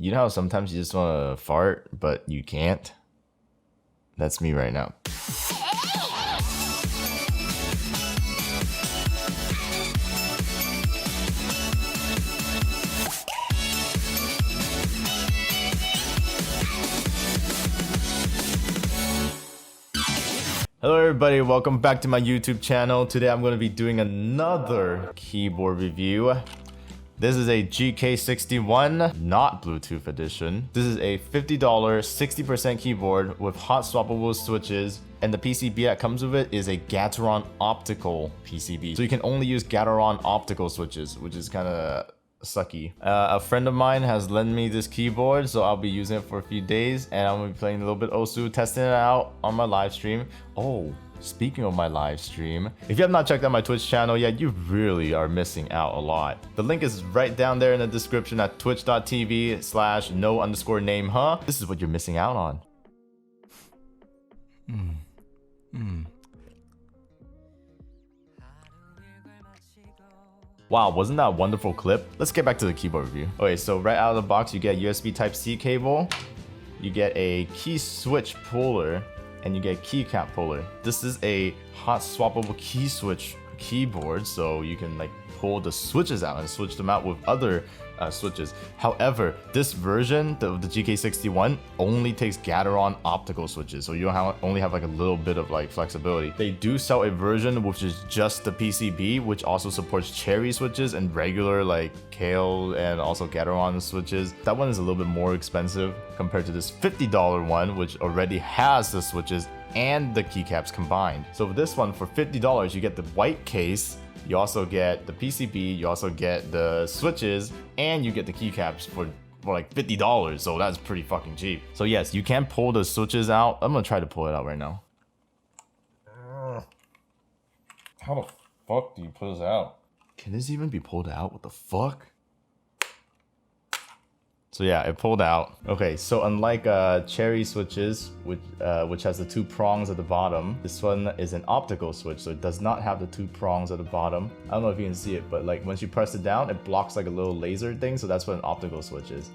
You know how sometimes you just want to fart, but you can't? That's me right now. Hello everybody, welcome back to my YouTube channel. Today I'm going to be doing another keyboard review. This is a GK61, not Bluetooth edition. This is a $50 60% keyboard with hot-swappable switches, and the PCB that comes with it is a Gateron optical PCB. So you can only use Gateron optical switches, which is kind of sucky. A friend of mine has lent me this keyboard, so I'll be using it for a few days, and I'm gonna be playing a little bit Osu, testing it out on my live stream. Oh, speaking of my live stream, if you have not checked out my Twitch channel yet, you really are missing out a lot. The link is right down there in the description at twitch.tv/no_name, huh? This is what you're missing out on. Wow, wasn't that a wonderful clip? Let's get back to the keyboard review. Okay, so right out of the box, you get USB Type-C cable, you get a key switch puller, and you get keycap puller. This is a hot-swappable key switch keyboard, so you can like pull the switches out and switch them out with other switches. However, this version, the GK61, only takes Gateron optical switches, so you only have like a little bit of like flexibility. They do sell a version which is just the PCB, which also supports cherry switches and regular like Kale and also Gateron switches. That one is a little bit more expensive compared to this $50 one, which already has the switches and the keycaps combined. So for this one, for $50, you get the white case, you also get the PCB, you also get the switches, and you get the keycaps for like $50, so that's pretty fucking cheap. So yes, you can pull the switches out. I'm gonna try to pull it out right now. How the fuck do you pull this out? Can this even be pulled out? What the fuck? So yeah, it pulled out. Okay, so unlike cherry switches, which has the two prongs at the bottom, this one is an optical switch, so it does not have the two prongs at the bottom. I don't know if you can see it, but like once you press it down, it blocks like a little laser thing, so that's what an optical switch is.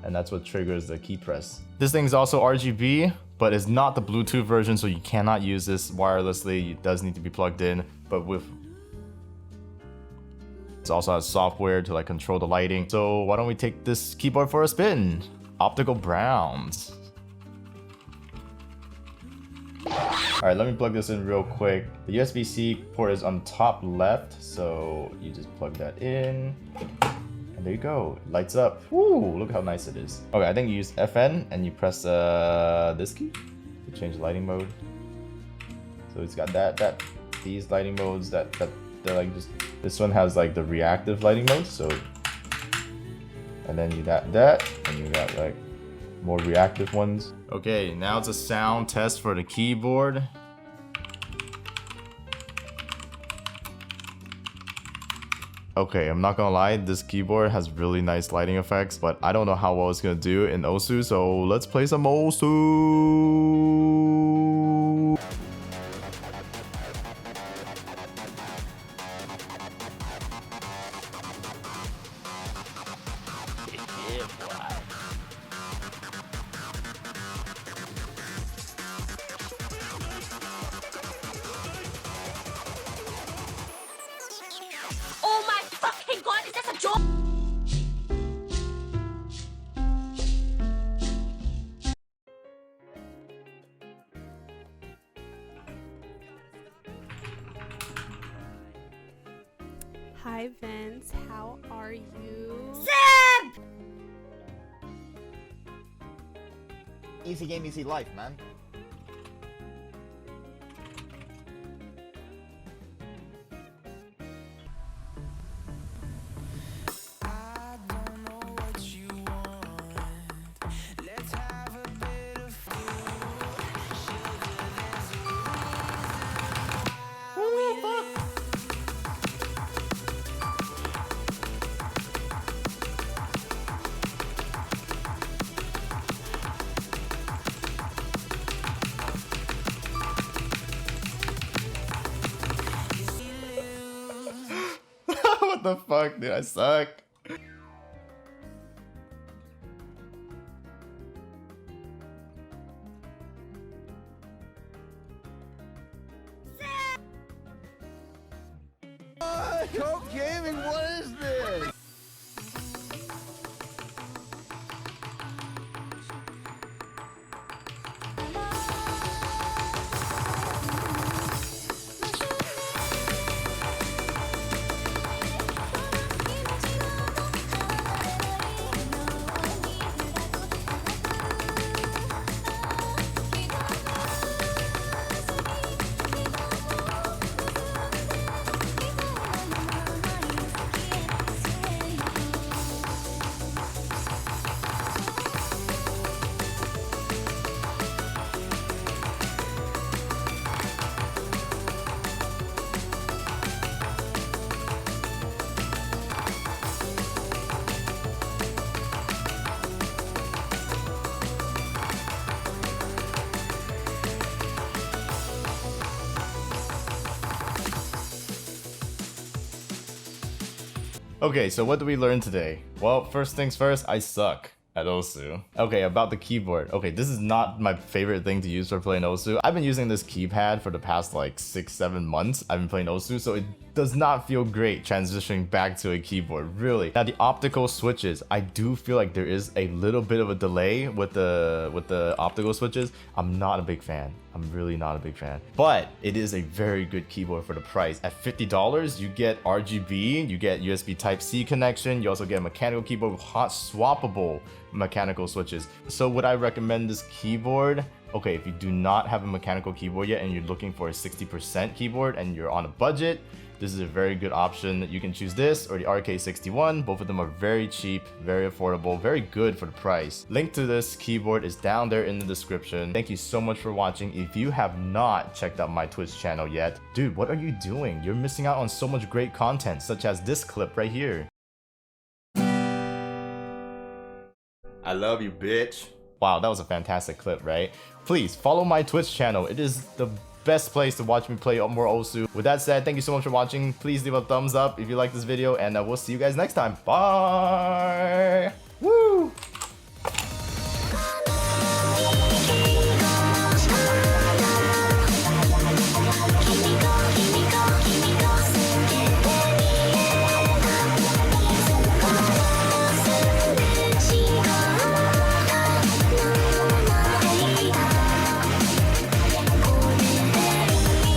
And that's what triggers the key press. This thing is also RGB, but it's not the Bluetooth version, so you cannot use this wirelessly. It does need to be plugged in, but with it also has software to like control the lighting. So why don't we take this keyboard for a spin? Optical browns. Alright, let me plug this in real quick. The USB-C port is on top left, so you just plug that in. And there you go, it lights up. Woo, look how nice it is. Okay, I think you use FN and you press this key to change the lighting mode. So it's got these lighting modes they're like just, this one has like the reactive lighting mode, so, and then you got that, and you got like more reactive ones. Okay, now it's a sound test for the keyboard. Okay, I'm not gonna lie, this keyboard has really nice lighting effects, but I don't know how well it's gonna do in Osu, so let's play some Osu. Oh my fucking god, is this a joke? Hi Vince, how are you? Zeb! Easy game, easy life, man. What the fuck, dude? I suck. Coke Gaming, what is this? Okay, so what did we learn today? Well, first things first, I suck at Osu. Okay, about the keyboard. Okay, this is not my favorite thing to use for playing Osu. I've been using this keypad for the past like 6-7 months. I've been playing Osu, so it does not feel great transitioning back to a keyboard, really. Now the optical switches, I do feel like there is a little bit of a delay with the optical switches. I'm not a big fan. I'm really not a big fan. But it is a very good keyboard for the price. At $50, you get RGB, you get USB Type-C connection, you also get a mechanical keyboard with hot-swappable mechanical switches. So would I recommend this keyboard? Okay, if you do not have a mechanical keyboard yet and you're looking for a 60% keyboard and you're on a budget, this is a very good option. You can choose this or the GK61. Both of them are very cheap, very affordable, very good for the price. Link to this keyboard is down there in the description. Thank you so much for watching. If you have not checked out my Twitch channel yet, dude, what are you doing? You're missing out on so much great content, such as this clip right here. I love you, bitch. Wow, that was a fantastic clip, right? Please follow my Twitch channel. It is the best place to watch me play more Osu. With that said, thank you so much for watching. Please leave a thumbs up if you like this video, and we'll see you guys next time. Bye!